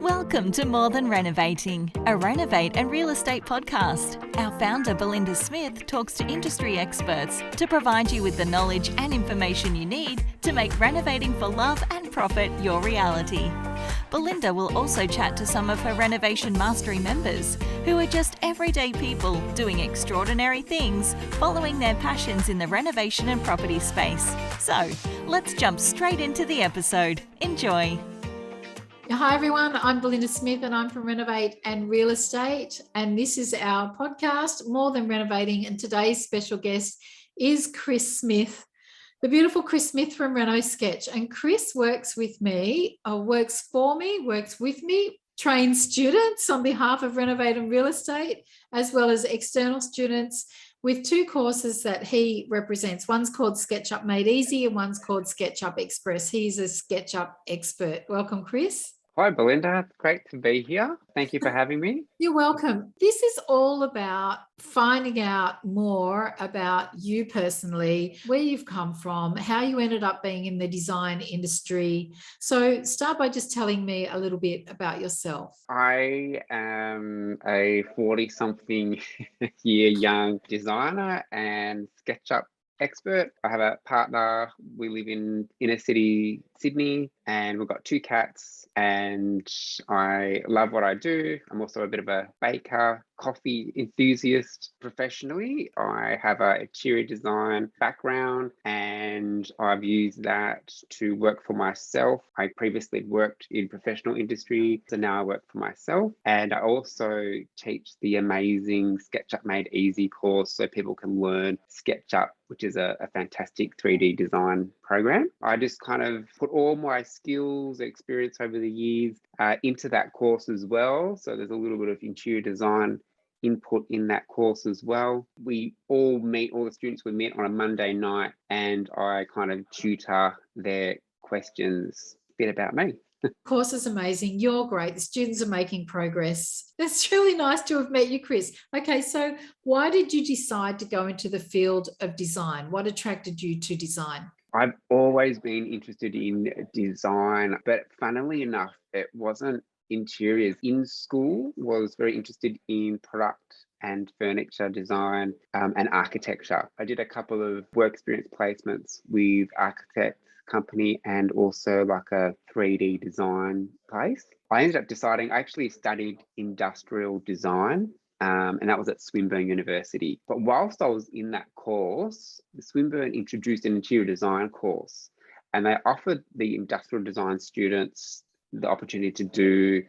Welcome to More Than Renovating, a renovate and real estate podcast. Our founder, Belinda Smith, talks to industry experts to provide you with the knowledge and information you need to make renovating for love and profit your reality. Belinda will also chat to some of her Renovation Mastery members who are just everyday people doing extraordinary things, following their passions in the renovation and property space. So, let's jump straight into the episode. Enjoy. Hi everyone, I'm Belinda Smith and I'm from Renovate and Real Estate, and this is our podcast, More Than Renovating, and today's special guest is Chris Smith, the beautiful Chris Smith from Reno Sketch. And Chris works for me, works with me, trains students on behalf of Renovate and Real Estate, as well as external students with two courses that he represents. One's called SketchUp Made Easy and one's called SketchUp Express. He's a SketchUp expert. Welcome, Chris. Hi, Belinda. Great to be here. Thank you for having me. You're welcome. This is all about finding out more about you personally, where you've come from, how you ended up being in the design industry. So start by just telling me a little bit about yourself. I am a 40-something year young designer and SketchUp expert. I have a partner. We live in inner city Sydney and we've got 2 cats, and I love what I do. I'm also a bit of a baker, coffee enthusiast professionally. I have a interior design background and I've used that to work for myself. I previously worked in professional industry, so now I work for myself. And I also teach the amazing SketchUp Made Easy course so people can learn SketchUp, which is a fantastic 3D design program. I just kind of put all my skills, experience over the years into that course as well. So there's a little bit of interior design input in that course as well. We all the students we meet on a Monday night, and I kind of tutor their questions. A bit about me. The course is amazing. You're great. The students are making progress. It's really nice to have met you, Chris. Okay, so why did you decide to go into the field of design? What attracted you to design? I've always been interested in design, but funnily enough, it wasn't interiors. In school, was very interested in product and furniture design and architecture. I did a couple of work experience placements with architects company and also like a 3D design place. I ended up deciding, I actually studied industrial design, and that was at Swinburne University. But whilst I was in that course, the Swinburne introduced an interior design course, and they offered the industrial design students the opportunity to do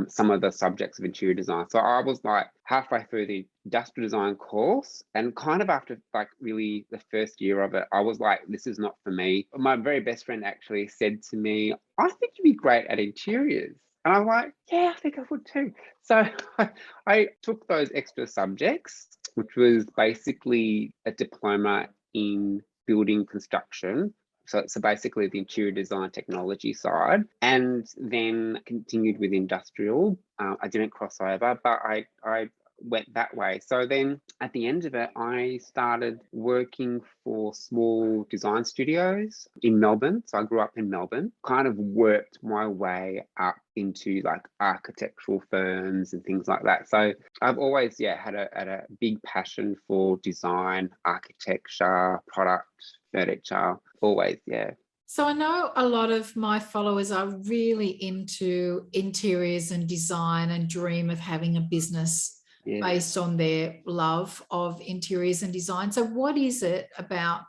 some of the subjects of interior design. So I was like halfway through the industrial design course, and kind of after like really the first year of it, I was like, this is not for me. My very best friend actually said to me, I think you'd be great at interiors. And I'm like, yeah, I think I would too. So I took those extra subjects, which was basically a diploma in building construction. So basically the interior design technology side, and then continued with industrial. I didn't cross over, but I went that way. So then at the end of it, I started working for small design studios in Melbourne. So I grew up in Melbourne, kind of worked my way up into like architectural firms and things like that. So I've always, had a big passion for design, architecture, product, furniture, always. So I know a lot of my followers are really into interiors and design and dream of having a business based on their love of interiors and design. So what is it about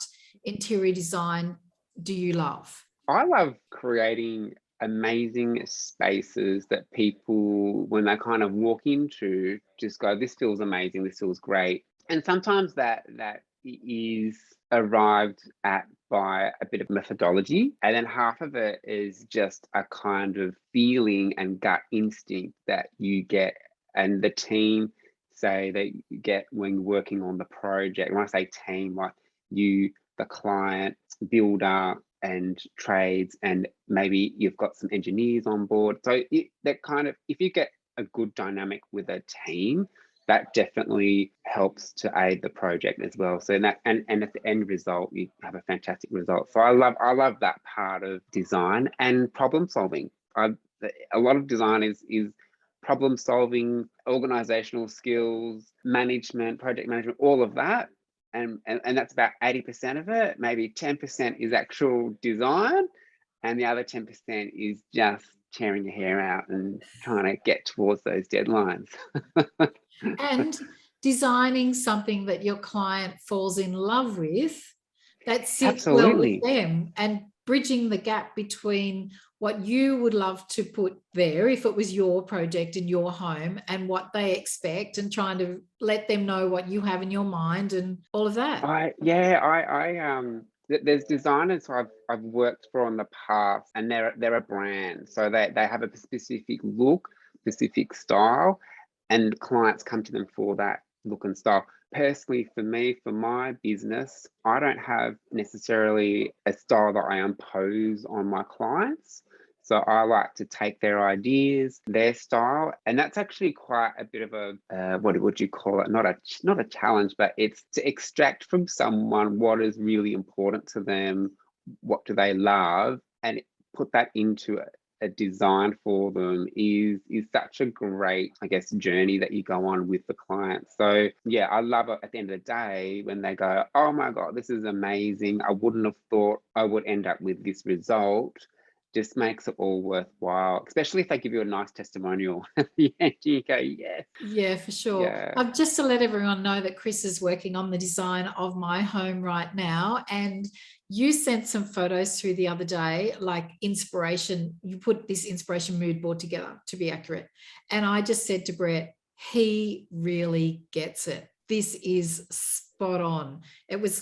interior design do you love? I love creating amazing spaces that people, when they kind of walk into, just go, this feels amazing, this feels great. And sometimes that is arrived at by a bit of methodology, and then half of it is just a kind of feeling and gut instinct that you get, and the team say that you get when you're working on the project. When I say team, like you, the client, builder and trades, and maybe you've got some engineers on board. So that kind of, if you get a good dynamic with a team, that definitely helps to aid the project as well. So that and at the end result, you have a fantastic result. So I love that part of design and problem solving. a lot of design is problem solving, organizational skills, management, project management, all of that. And that's about 80% of it. Maybe 10% is actual design, and the other 10% is just tearing your hair out and trying to get towards those deadlines. And designing something that your client falls in love with, that sits well with Absolutely. them, and bridging the gap between what you would love to put there if it was your project in your home and what they expect, and trying to let them know what you have in your mind and all of that. There's designers I've worked for in the past, and they're a brand, so they have a specific look, specific style, and clients come to them for that look and style. Personally, for me, for my business, I don't have necessarily a style that I impose on my clients. So I like to take their ideas, their style, and that's actually quite a bit of a what would you call it? Not a challenge, but it's to extract from someone what is really important to them, what do they love, and put that into a design for them is such a great, I guess, journey that you go on with the client. So yeah, I love it at the end of the day when they go, oh my God, this is amazing. I wouldn't have thought I would end up with this result. Just makes it all worthwhile, especially if they give you a nice testimonial at the end. You go, yes. Yeah, for sure. Yeah. Just to let everyone know that Chris is working on the design of my home right now, and you sent some photos through the other day, like inspiration. You put this inspiration mood board together, to be accurate. And I just said to Brett, he really gets it. This is spot on. It was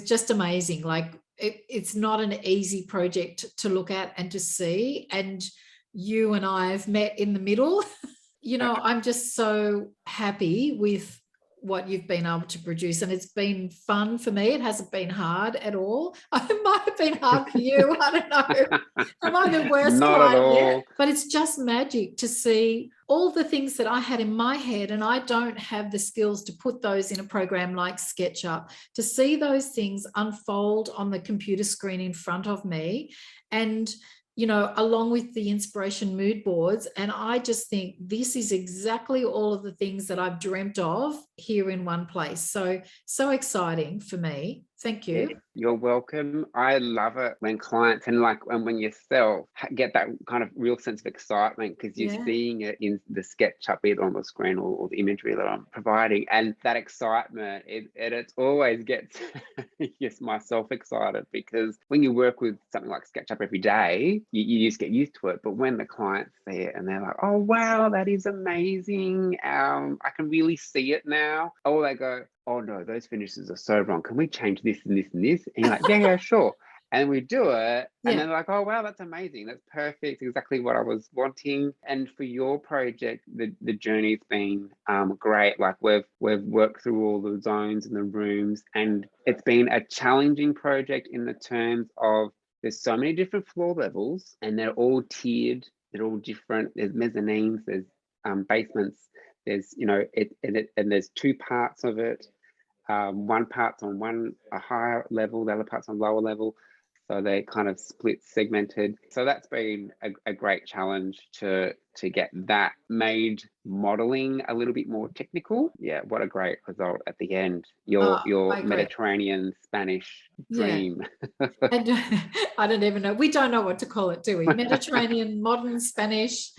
just amazing. Like, it's not an easy project to look at and to see. And you and I have met in the middle. I'm just so happy with what you've been able to produce, and it's been fun for me. It hasn't been hard at all. It might have been hard for you. I don't know. Am I the worst Not at client all. yet? But it's just magic to see all the things that I had in my head, and I don't have the skills to put those in a program like SketchUp, to see those things unfold on the computer screen in front of me, and along with the inspiration mood boards. And I just think this is exactly all of the things that I've dreamt of here in one place. So exciting for me. Thank you. Yeah, you're welcome. I love it when clients and when yourself get that kind of real sense of excitement because you're seeing it in the SketchUp either on the screen or the imagery that I'm providing, and that excitement it always gets yes, myself excited, because when you work with something like SketchUp every day, you just get used to it. But when the clients see it and they're like, oh wow, that is amazing, I can really see it now, or they go, oh no, those finishes are so wrong. Can we change this and this and this? And you're like, yeah, sure. And we do it. And then they're like, oh, wow, that's amazing. That's perfect. Exactly what I was wanting. And for your project, the journey's been great. Like we've worked through all the zones and the rooms, and it's been a challenging project in the terms of there's so many different floor levels and they're all tiered. They're all different. There's mezzanines, there's basements. There's, and there's two parts of it. One part's on a higher level, the other part's on lower level. So they kind of split, segmented. So that's been a great challenge to get that made modeling a little bit more technical. Yeah, what a great result at the end. Your Mediterranean Spanish dream. And I don't even know. We don't know what to call it, do we? Mediterranean, modern Spanish.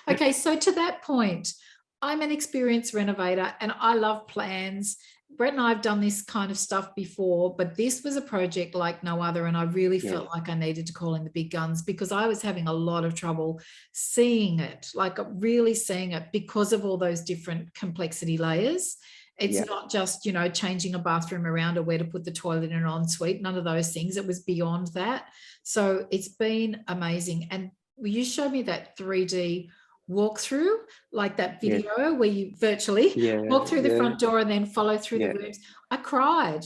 Okay, so to that point, I'm an experienced renovator and I love plans. Brett and I have done this kind of stuff before, but this was a project like no other. And I really felt like I needed to call in the big guns because I was having a lot of trouble seeing it, like really seeing it because of all those different complexity layers. It's not just, changing a bathroom around or where to put the toilet in an ensuite, none of those things. It was beyond that. So it's been amazing. And you showed me that 3D walkthrough, like that video where you virtually walk through the front door and then follow through the rooms. I cried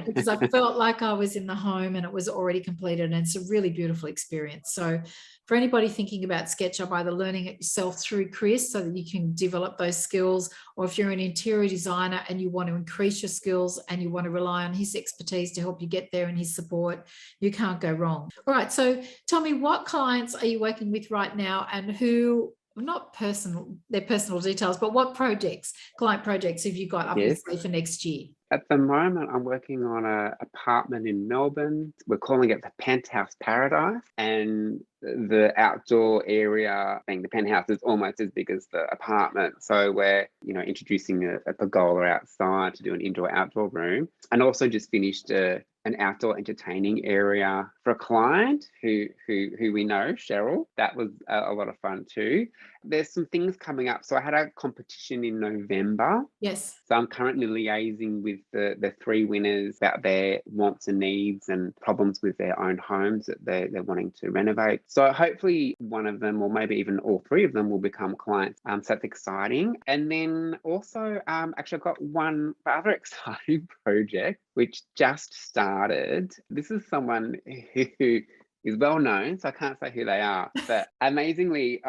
because I felt like I was in the home and it was already completed, and it's a really beautiful experience. So for anybody thinking about SketchUp, either learning it yourself through Chris so that you can develop those skills, or if you're an interior designer and you want to increase your skills and you want to rely on his expertise to help you get there and his support, you can't go wrong. All right, so tell me, what clients are you working with right now, and who, not personal, their personal details, but what client projects have you got up your Yes. sleeve for next year? At the moment, I'm working on an apartment in Melbourne. We're calling it the Penthouse Paradise, and the outdoor area, being the penthouse, is almost as big as the apartment. So we're, introducing a pergola outside to do an indoor-outdoor room, and also just finished an outdoor entertaining area for a client who we know, Cheryl. That was a lot of fun too. There's some things coming up. So I had a competition in November. Yes. So I'm currently liaising with the 3 winners about their wants and needs and problems with their own homes that they're wanting to renovate. So hopefully one of them, or maybe even all 3 of them, will become clients. So that's exciting. And then also, actually, I've got one rather exciting project which just started. This is someone who is well known, so I can't say who they are. But amazingly,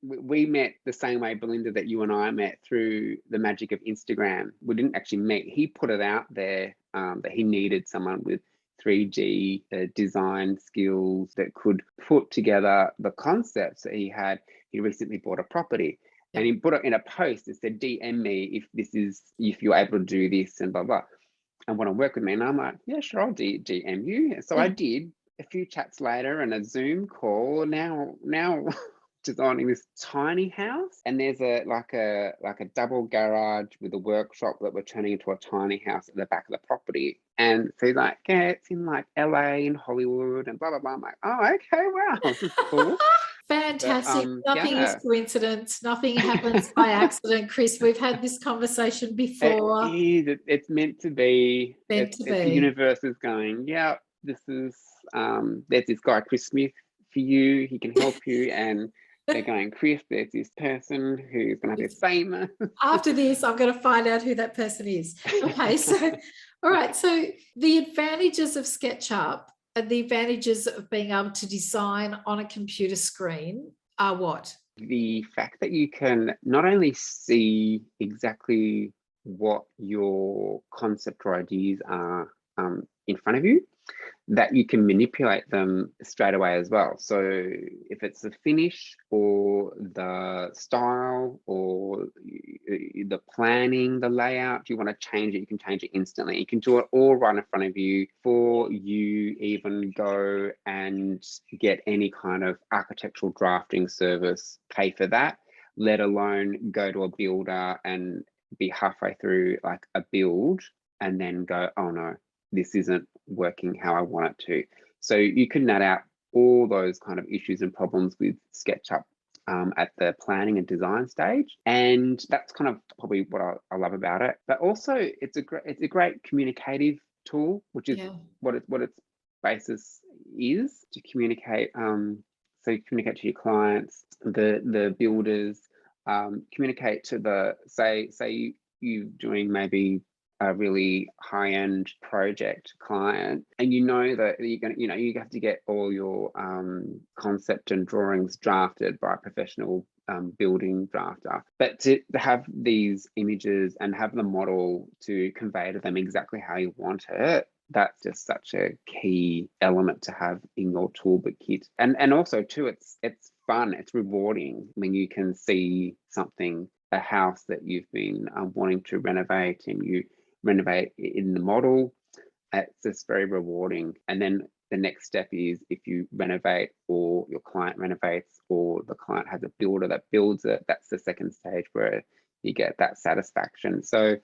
we met the same way, Belinda, that you and I met, through the magic of Instagram. We didn't actually meet. He put it out there that he needed someone with 3D design skills that could put together the concepts that he had. He recently bought a property. And he put it in a post that said, DM me if you're able to do this and blah, blah. And want to work with me. And I'm like, yeah, sure, I'll DM you. So I did. A few chats later and a Zoom call. Now designing this tiny house, and there's a double garage with a workshop that we're turning into a tiny house at the back of the property. And so he's like, yeah, it's in like LA and Hollywood and blah blah blah. I'm like, oh, okay, wow, this is cool. Fantastic. Nothing is coincidence. Nothing happens by accident, Chris. We've had this conversation before. It's meant to be. The universe is going, yeah, this is there's this guy, Chris Smith, for you. He can help you. And they're going, Chris, there's this person who's going to be famous. After this, I'm going to find out who that person is. Okay, so, all right. So the advantages of SketchUp and the advantages of being able to design on a computer screen are what? The fact that you can not only see exactly what your concept or ideas are in front of you, that you can manipulate them straight away as well. So if it's the finish or the style or the planning, the layout, you want to change it, you can change it instantly. You can do it all right in front of you before you even go and get any kind of architectural drafting service, pay for that, let alone go to a builder and be halfway through like a build and then go, oh no, this isn't working how I want it to. So you can nut out all those kind of issues and problems with SketchUp at the planning and design stage. And that's kind of probably what I love about it. But also it's a great communicative tool, which is what its basis is, to communicate. So you communicate to your clients, the builders, communicate to the, say you doing maybe a really high-end project client, and you know that you're going to, you have to get all your concept and drawings drafted by a professional building drafter. But to have these images and have the model to convey to them exactly how you want it, that's just such a key element to have in your toolkit. And also too, it's fun, it's rewarding when you can see something, a house that you've been wanting to renovate, and you renovate in the model. It's just very rewarding. And then the next step is, if you renovate or your client renovates or the client has a builder that builds it, that's the second stage where you get that satisfaction. So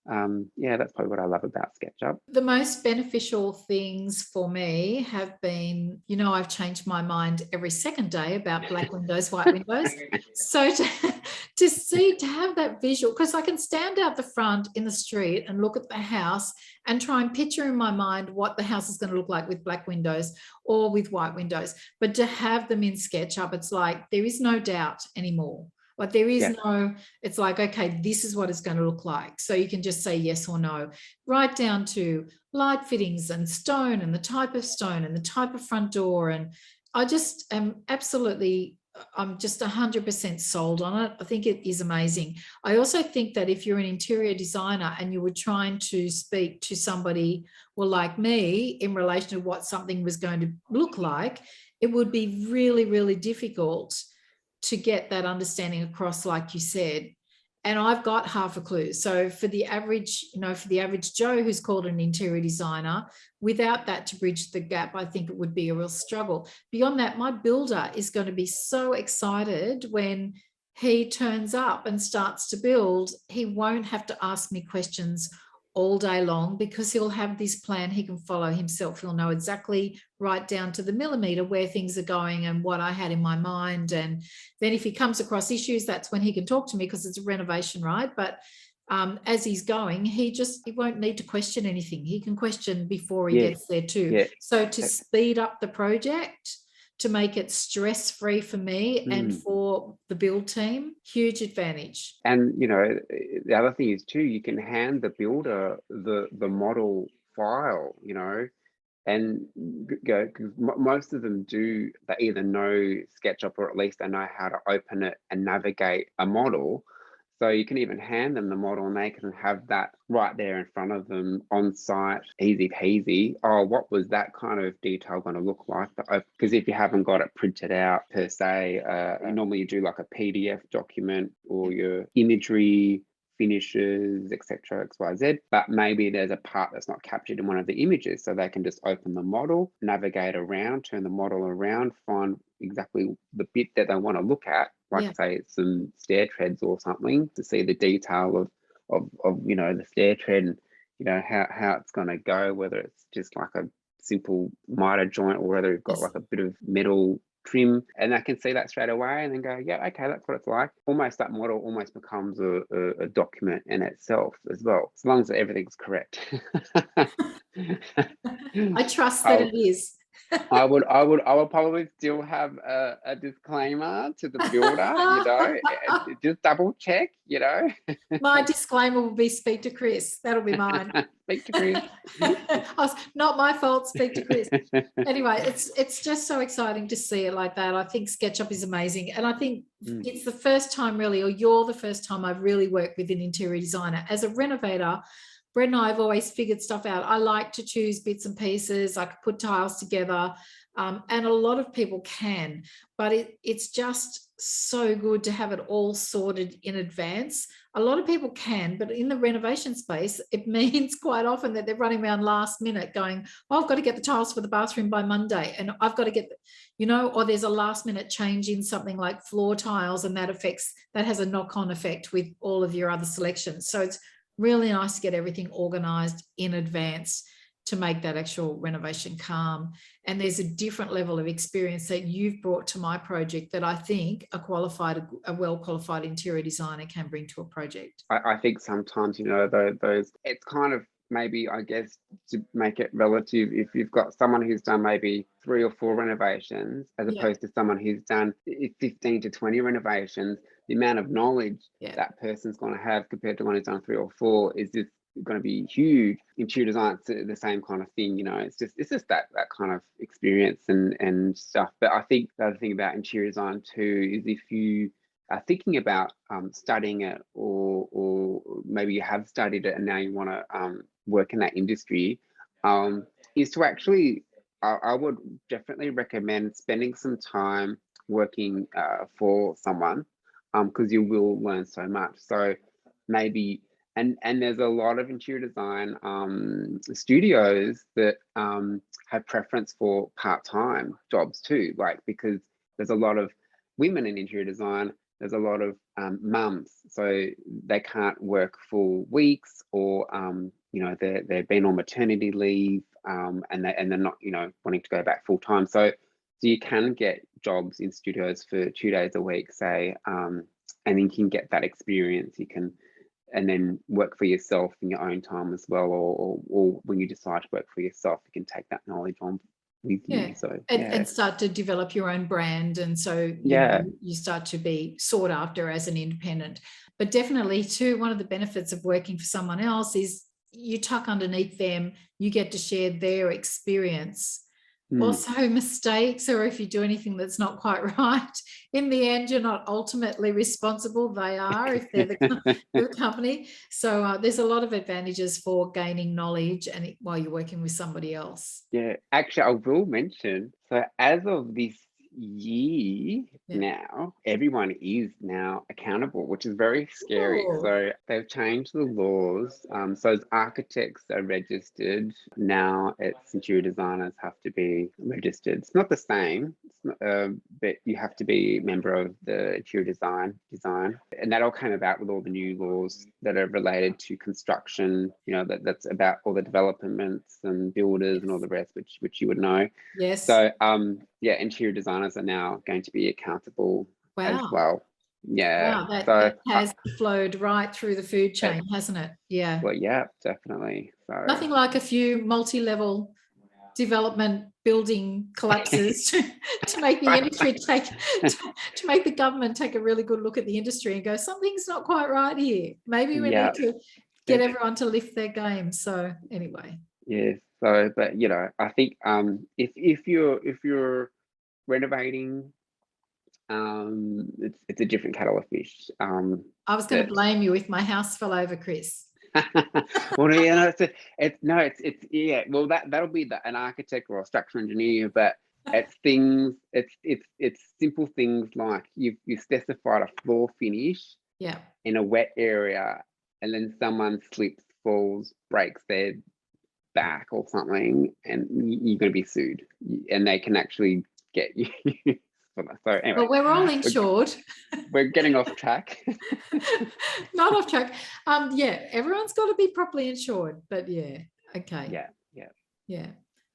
that's probably what I love about SketchUp. The most beneficial things for me have been, I've changed my mind every second day about black windows, white windows. So to have that visual, because I can stand out the front in the street and look at the house and try and picture in my mind what the house is going to look like with black windows or with white windows. But to have them in SketchUp, it's like there is no doubt anymore. Like there is no, it's like, okay, this is what it's going to look like. So you can just say yes or no, right down to light fittings and stone and the type of stone and the type of front door. And I just am absolutely, I'm just 100% sold on it. I think it is amazing. I also think that if you're an interior designer and you were trying to speak to somebody, well, like me, in relation to what something was going to look like, it would be really, really difficult to get that understanding across, like you said. And I've got half a clue. So for the average, for the average Joe who's called an interior designer, without that to bridge the gap, I think it would be a real struggle. Beyond that, my builder is going to be so excited when he turns up and starts to build. He won't have to ask me questions all day long because he'll have this plan he can follow himself. He'll know exactly right down to the millimeter where things are going and what I had in my mind. And then if he comes across issues, that's when he can talk to me because it's a renovation, right? But as he's going, he won't need to question anything. He can question before he gets there too. So to speed up the project, to make it stress-free for me and for the build team, huge advantage. And, the other thing is too, you can hand the builder the model file, and go, because most of them do, they either know SketchUp or at least they know how to open it and navigate a model. So you can even hand them the model and they can have that right there in front of them on site, easy peasy. Oh, what was that kind of detail going to look like? Because if you haven't got it printed out per se, normally you do like a PDF document or your imagery, finishes, etc., XYZ, but maybe there's a part that's not captured in one of the images, so they can just open the model, navigate around, turn the model around, find exactly the bit that they want to look at, like say some stair treads or something, to see the detail of the stair tread and how it's going to go, whether it's just like a simple miter joint or whether you've got like a bit of metal trim, and I can see that straight away and then go, yeah, okay, that's what it's like. Almost that model almost becomes a document in itself as well, as long as everything's correct. I trust that it is. I would probably still have a disclaimer to the builder, just double check, My disclaimer will be speak to Chris. That'll be mine. Speak to Chris. Not my fault, speak to Chris. Anyway, it's just so exciting to see it like that. I think SketchUp is amazing. And I think it's the first time really, or you're the first time I've really worked with an interior designer. As a renovator, Brett and I have always figured stuff out. I like to choose bits and pieces. I could put tiles together, and a lot of people can, but it's just so good to have it all sorted in advance. A lot of people can, but in the renovation space, it means quite often that they're running around last minute going, oh, I've got to get the tiles for the bathroom by Monday, and I've got to get, or there's a last minute change in something like floor tiles, and that has a knock-on effect with all of your other selections. So it's really nice to get everything organized in advance to make that actual renovation calm. And there's a different level of experience that you've brought to my project that I think a well-qualified interior designer can bring to a project. I think sometimes, those, it's kind of maybe, I guess, to make it relative, if you've got someone who's done maybe 3 or 4 renovations, as opposed to someone who's done 15 to 20 renovations, the amount of knowledge that person's going to have compared to one who's done 3 or 4 is just going to be huge. Interior design, it's the same kind of thing, it's just that kind of experience and stuff. But I think the other thing about interior design too is if you are thinking about studying it, or maybe you have studied it and now you want to work in that industry, is to actually, I would definitely recommend spending some time working for someone, because you will learn so much. So maybe, and there's a lot of interior design studios that have preference for part-time jobs too, like, because there's a lot of women in interior design, there's a lot of mums, so they can't work full weeks, or they've been on maternity leave, and they're not wanting to go back full time. So you can get jobs in studios for 2 days a week, say, and you can get that experience. You can, and then work for yourself in your own time as well, or when you decide to work for yourself, you can take that knowledge on with Yeah. you. So And start to develop your own brand. And so, you start to be sought after as an independent. But definitely too, one of the benefits of working for someone else is you tuck underneath them, you get to share their experience. Also mistakes, or if you do anything that's not quite right, in the end you're not ultimately responsible, they are, if they're the company. So there's a lot of advantages for gaining knowledge and while you're working with somebody else. Yeah, actually, I will mention, so as of this year now, everyone is now accountable, which is very scary. Ooh. So they've changed the laws. So as architects are registered, now it's interior designers have to be registered. It's not the same, it's not, but you have to be a member of the interior design. And that all came about with all the new laws that are related to construction, that's about all the developments and builders and all the rest, which you would know. Yes. So interior designers are now going to be accountable as well. Yeah. Wow, so that has flowed right through the food chain, hasn't it? Yeah. Well, yeah, definitely. So nothing like a few multi-level development building collapses to make the industry to make the government take a really good look at the industry and go, something's not quite right here. Maybe we need to get everyone to lift their game. So anyway. Yes. So, but I think if you're renovating, it's a different kettle of fish. I was going to blame you if my house fell over, Chris. Well, yeah, well, that'll be an architect or a structural engineer, but it's things, it's simple things like you specified a floor finish in a wet area, and then someone slips, falls, breaks their back or something, and you're going to be sued, and they can actually get you. So anyway, well, we're all insured. We're getting off track. Not off track. Everyone's got to be properly insured, but okay. Yeah.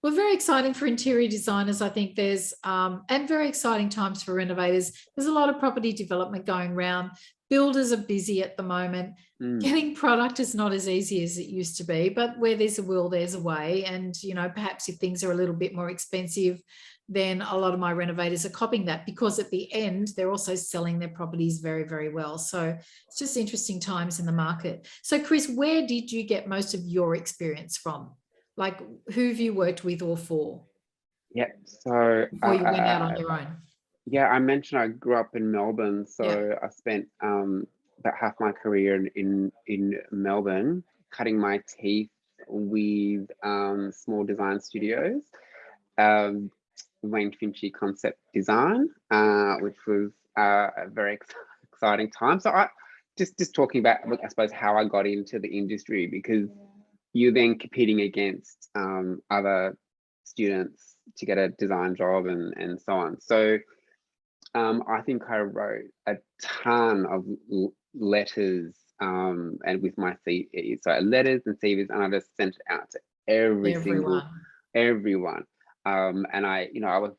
Well, very exciting for interior designers. I think there's and very exciting times for renovators. There's a lot of property development going around. Builders are busy at the moment. Getting product is not as easy as it used to be, but where there's a will, there's a way. And perhaps if things are a little bit more expensive, then a lot of my renovators are copying that, because at the end they're also selling their properties very, very well. So it's just interesting times in the market. So Chris, where did you get most of your experience from? Like, who have you worked with or for? So before you went out on your own. I mentioned I grew up in Melbourne, so I spent about half my career in Melbourne, cutting my teeth with small design studios. Wayne Finchy Concept Design, which was a very exciting time. So I just talking about, I suppose, how I got into the industry, because you're then competing against other students to get a design job and so on. So I think I wrote a ton of letters and with my CV, so letters and CVs, and I just sent it out to everyone. And I was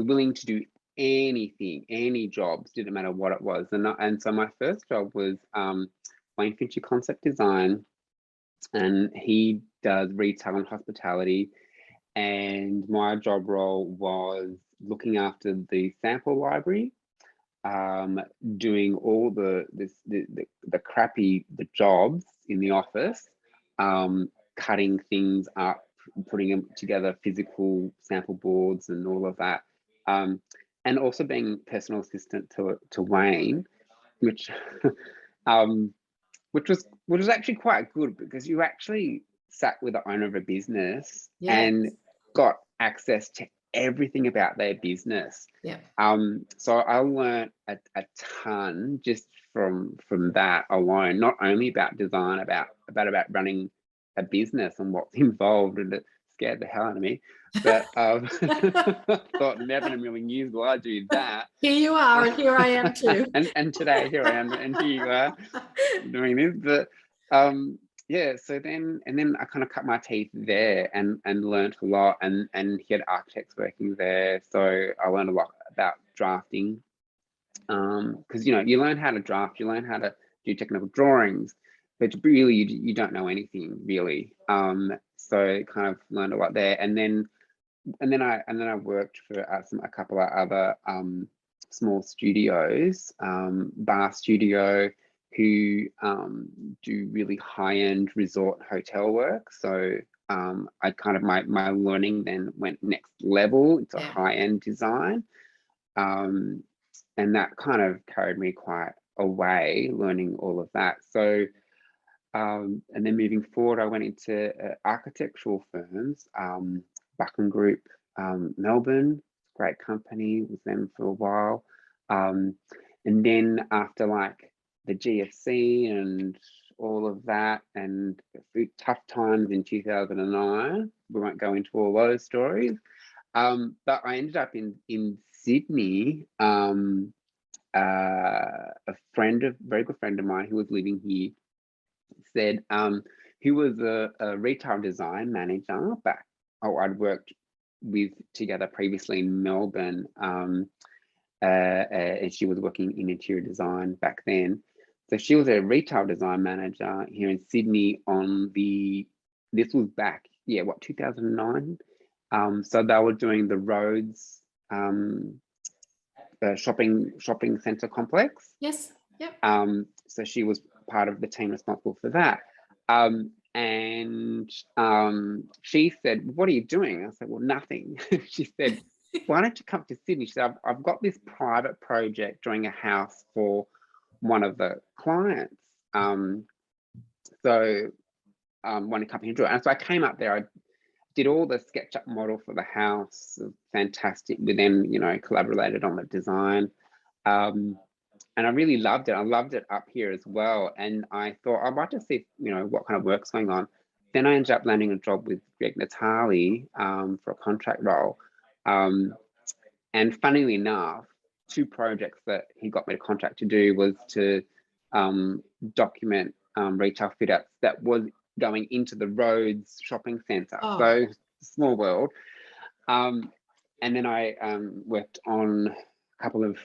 willing to do anything, any jobs, didn't matter what it was. And so my first job was Wayne Finchy Concept Design, and he does retail and hospitality. And my job role was looking after the sample library, doing all the crappy jobs in the office, cutting things up, putting them together, physical sample boards and all of that, and also being personal assistant to Wayne, which was actually quite good, because you actually sat with the owner of a business and got access to everything about their business. So I learned a ton just from that alone, not only about design, about running a business and what's involved, and it scared the hell out of me, but thought never in a million years will I do that. Here you are, and here I am too. and today here I am, and here you are doing this. But so then I kind of cut my teeth there and learned a lot, and he had architects working there, so I learned a lot about drafting, because you learn how to draft, you learn how to do technical drawings, but really you don't know anything really. so kind of learned a lot there, and then I worked for a couple of other small studios, bar studio, who do really high-end resort hotel work. So I kind of my learning then went next level into high-end design, and that kind of carried me quite a way, learning all of that. So and then moving forward, I went into architectural firms, Buchan Group, Melbourne, great company, with them for a while. And then after like the GFC and all of that, and through tough times in 2009, we won't go into all those stories. But I ended up in Sydney. A very good friend of mine who was living here said, he was a retail design manager back. I'd worked with together previously in Melbourne, and she was working in interior design back then. So she was a retail design manager here in Sydney this was back, 2009. So they were doing the Rhodes shopping centre complex. Yes. Yep. So she was part of the team responsible for that. And she said, "What are you doing?" I said, "Well, nothing." She said, "Why don't you come to Sydney?" She said, I've got this private project doing a house for one of the clients. So want to come and do it. And so I came up there. I did all the SketchUp model for the house. Fantastic with them, collaborated on the design. And I really loved it. I loved it up here as well. And I thought I'd like to see, what kind of work's going on. Then I ended up landing a job with Greg Natali for a contract role. And funnily enough, 2 projects that he got me to contract to do was to document retail fit outs that was going into the Rhodes shopping centre. Oh. So small world. And then I worked on a couple of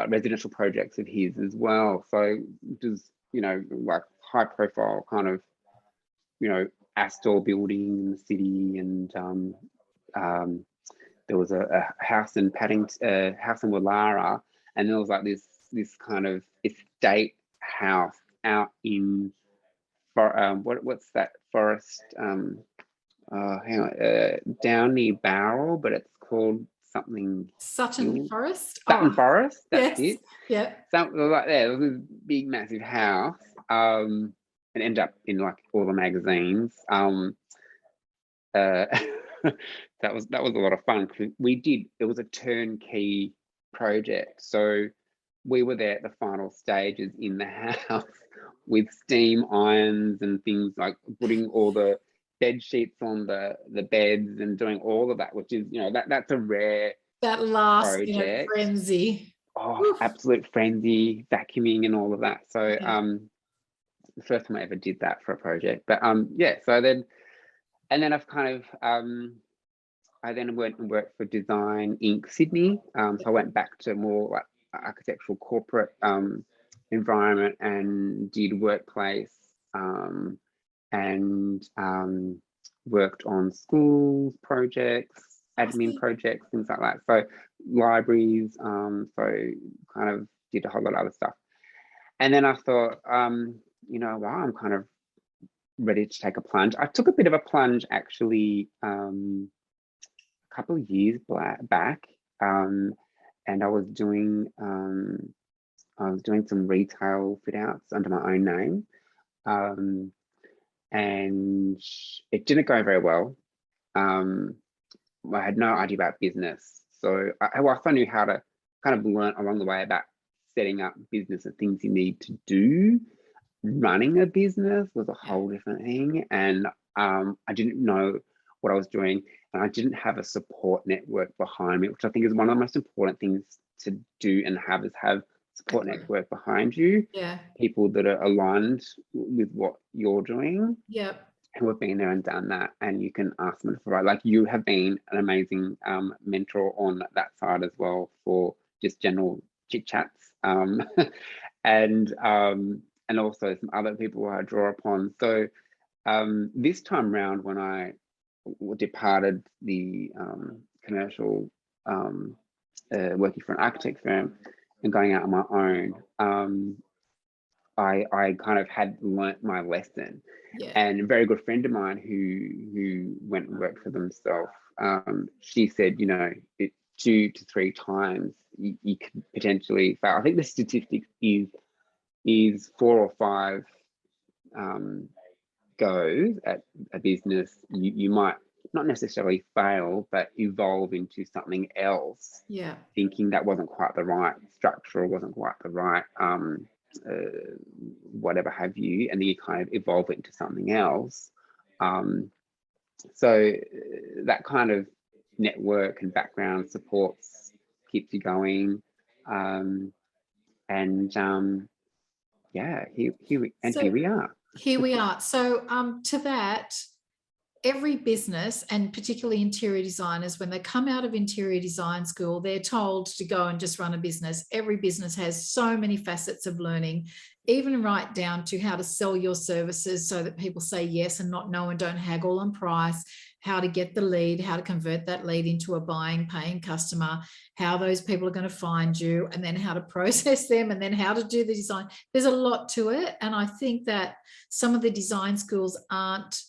residential projects of his as well. So just, like high profile kind of, Astor building in the city, and there was a house in Paddington, house in Wallara, and there was like this kind of estate house out in what's that forest? Hang on, down near Bowral, but it's called something. Sutton Forest. Sutton Forest. That's yes. it. Yeah. Something like that. It was a big, massive house. And ended up in like all the magazines. That was a lot of fun. It was a turnkey project. So we were there at the final stages in the house with steam irons and things, like putting all the bed sheets on the beds and doing all of that, which is, that's a rare that last project. Frenzy. Oh, Oof. absolute frenzy, vacuuming and all of that. So the first time I ever did that for a project. But so then, and then I've kind of I then went and worked for Design Inc. Sydney. So I went back to more like architectural corporate environment and did workplace and worked on schools projects, admin projects, things like that. So libraries, so kind of did a whole lot of other stuff. And then I thought, wow, I'm kind of ready to take a plunge. I took a bit of a plunge actually a couple of years back, and I was doing some retail fit outs under my own name, and it didn't go very well. I had no idea about business, so I also knew how to kind of learn along the way about setting up business and things you need to do. Running a business was a whole different thing, and I didn't know what I was doing, and I didn't have a support network behind me, which I think is one of the most important things to do and have support network behind you. Yeah. People that are aligned with what you're doing. Yep. Who have been there and done that, and you can ask them to provide. Like, you have been an amazing mentor on that side as well for just general chit chats, and also some other people I draw upon. So this time round, when I departed the commercial working for an architect firm and going out on my own, I kind of had learnt my lesson. Yeah. And a very good friend of mine who went and worked for themselves, she said, you know, 2 to 3 times you could potentially fail. I think the statistic is 4 or 5 goes at a business. You might not necessarily fail, but evolve into something else. Yeah. Thinking that wasn't quite the right structure, or wasn't quite the right whatever have you, and then you kind of evolve it into something else. So that kind of network and background supports, keeps you going, yeah, here we are. Here we are. So to that, every business, and particularly interior designers, when they come out of interior design school, they're told to go and just run a business. Every business has so many facets of learning, even right down to how to sell your services so that people say yes and not no, and don't haggle on price, how to get the lead, how to convert that lead into a buying, paying customer, how those people are going to find you, and then how to process them, and then how to do the design. There's a lot to it. And I think that some of the design schools aren't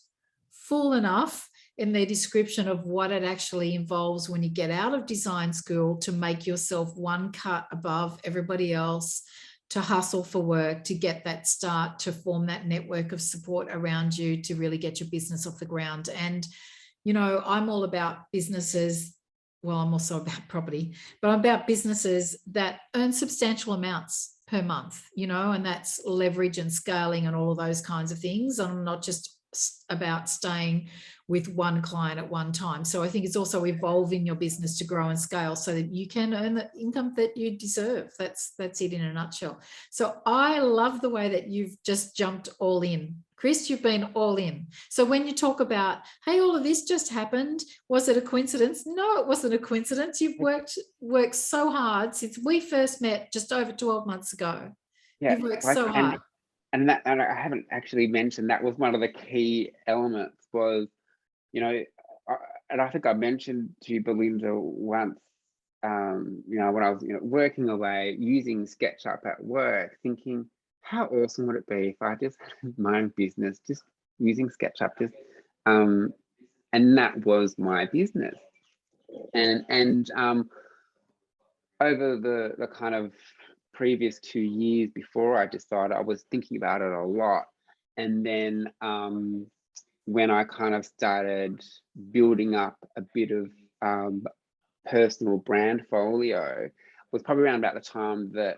full enough in their description of what it actually involves when you get out of design school to make yourself one cut above everybody else, to hustle for work, to get that start, to form that network of support around you, to really get your business off the ground. And, you know, I'm all about businesses. Well, I'm also about property, but I'm about businesses that earn substantial amounts per month, you know, and that's leverage and scaling and all of those kinds of things. I'm not just about staying with one client at one time. So I think it's also evolving your business to grow and scale so that you can earn the income that you deserve. That's it in a nutshell. So I love the way that you've just jumped all in. Chris, you've been all in. So when you talk about, hey, all of this just happened, was it a coincidence? No, it wasn't a coincidence. You've worked so hard since we first met just over 12 months ago. Yeah, you've worked so hard. And I haven't actually mentioned that was one of the key elements was, you know, and I think I mentioned to you, Belinda, once, you know, when I was, you know, working away using SketchUp at work, thinking, how awesome would it be if I just had my own business, just using SketchUp, just, and that was my business. And over the kind of previous 2 years before I decided, I was thinking about it a lot. And then when I kind of started building up a bit of personal brand folio, was probably around about the time that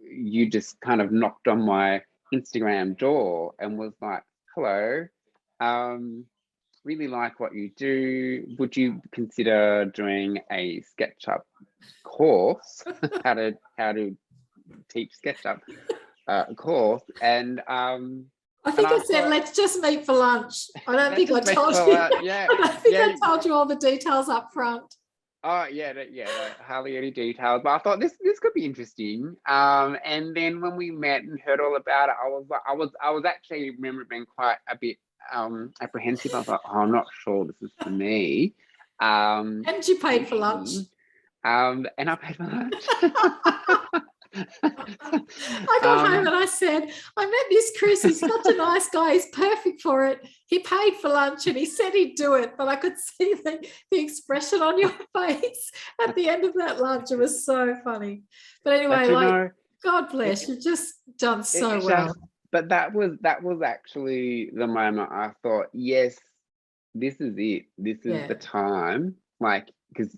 you just kind of knocked on my Instagram door and was like, hello, really like what you do. Would you consider doing a SketchUp course, how to teach SketchUp course? And I think I said, let's just meet for lunch. I don't think I told you. Yeah, I don't think I told you all the details up front. Oh yeah, hardly any details. But I thought this could be interesting. And then when we met and heard all about it, I was actually remembering quite a bit apprehensive. I was like, oh, I'm not sure this is for me. And you paid for lunch. And I paid for lunch. I got home and I said, I met this Chris, he's such a nice guy, he's perfect for it. He paid for lunch and he said he'd do it, but I could see the expression on your face at the end of that lunch. It was so funny. But anyway, God bless, you've just done so well. But that was actually the moment I thought, yes, this is it. This is the time. Like, because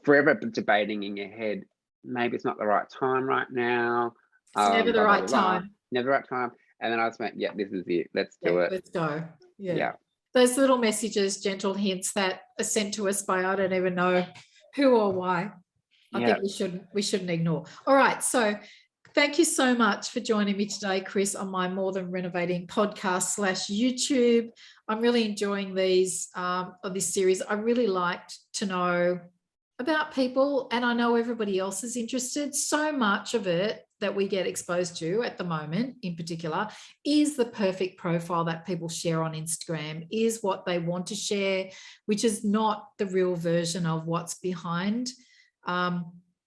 forever debating in your head, maybe it's not the right time right now. It's never the right time. Never the right time. And then I was like, yeah, this is it. Let's do it. Let's go. Yeah. Those little messages, gentle hints that are sent to us by I don't even know who or why. I think we shouldn't ignore. All right. So thank you so much for joining me today, Chris, on my More Than Renovating podcast /YouTube. I'm really enjoying this series. I really liked to know about people, and I know everybody else is interested. So much of it that we get exposed to at the moment, in particular, is the perfect profile that people share on Instagram, is what they want to share, which is not the real version of what's behind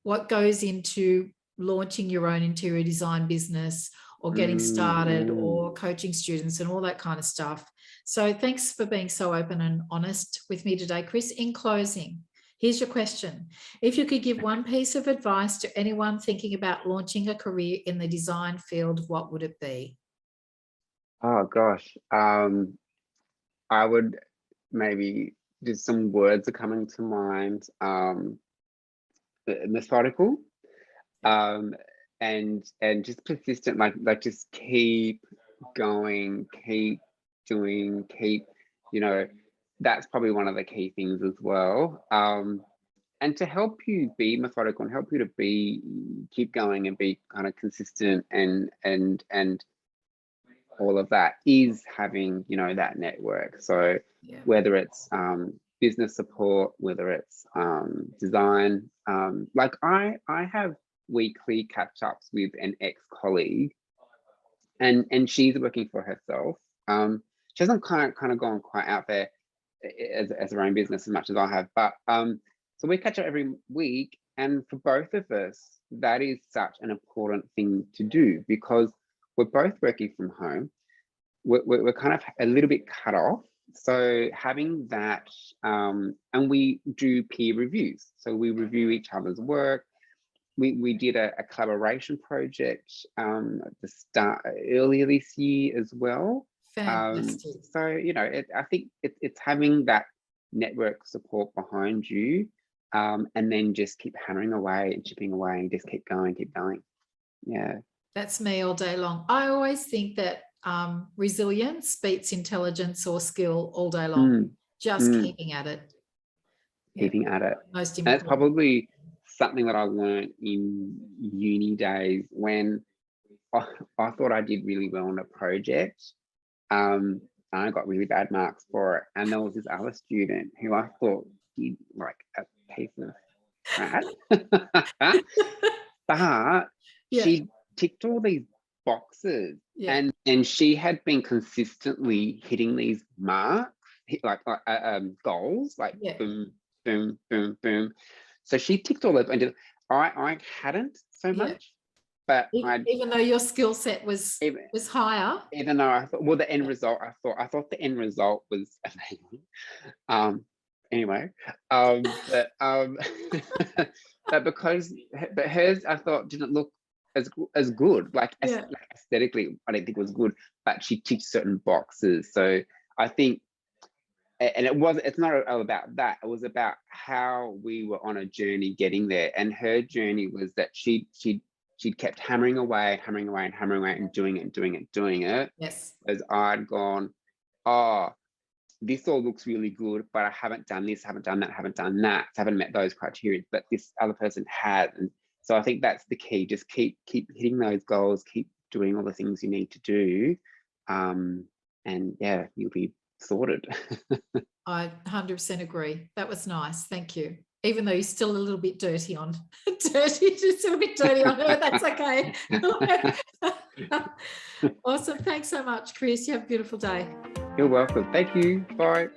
what goes into launching your own interior design business or getting started or coaching students and all that kind of stuff. So thanks for being so open and honest with me today, Chris. In closing, here's your question. If you could give one piece of advice to anyone thinking about launching a career in the design field, what would it be? Oh gosh, I would maybe, just some words are coming to mind. Methodical, and just persistent. Like just keep going, keep doing, that's probably one of the key things as well. And to help you be methodical and help you to keep going and be kind of consistent and all of that is having, that network. So whether it's business support, whether it's design, like I have weekly catch-ups with an ex-colleague, and she's working for herself. She hasn't kind of gone quite out there as her own business as much as I have, but so we catch up every week, and for both of us, that is such an important thing to do, because we're both working from home. We're kind of a little bit cut off. So having that, and we do peer reviews. So we review each other's work. We did a collaboration project earlier this year as well. Fantastic. So, I think it's having that network support behind you, and then just keep hammering away and chipping away and just keep going. Yeah. That's me all day long. I always think that resilience beats intelligence or skill all day long. Just keeping at it. Keeping at it. Most important. And that's probably something that I learned in uni days when I thought I did really well on a project. I got really bad marks for it. And there was this other student who I thought did like a piece of crap. But she ticked all these boxes, and she had been consistently hitting these marks, like goals, like boom, boom, boom, boom. So she ticked all those, and I hadn't so much, but even though your skill set was higher, even though I thought, well, the end result, I thought the end result was amazing. Anyway, but but hers, I thought, didn't look as good, like aesthetically, I don't think it was good, but she ticked certain boxes. So I think, and it's not all about that, it was about how we were on a journey getting there. And her journey was that she kept hammering away and doing it. Yes. As I'd gone, this all looks really good, but I haven't done this, haven't done that, haven't met those criteria, but this other person had. And so I think that's the key. Just keep hitting those goals, keep doing all the things you need to do. And you'll be sorted. I 100% agree. That was nice. Thank you. Even though you're still a little bit dirty on just a bit dirty on her, that's okay. Awesome. Thanks so much, Chris. You have a beautiful day. You're welcome. Thank you. Bye.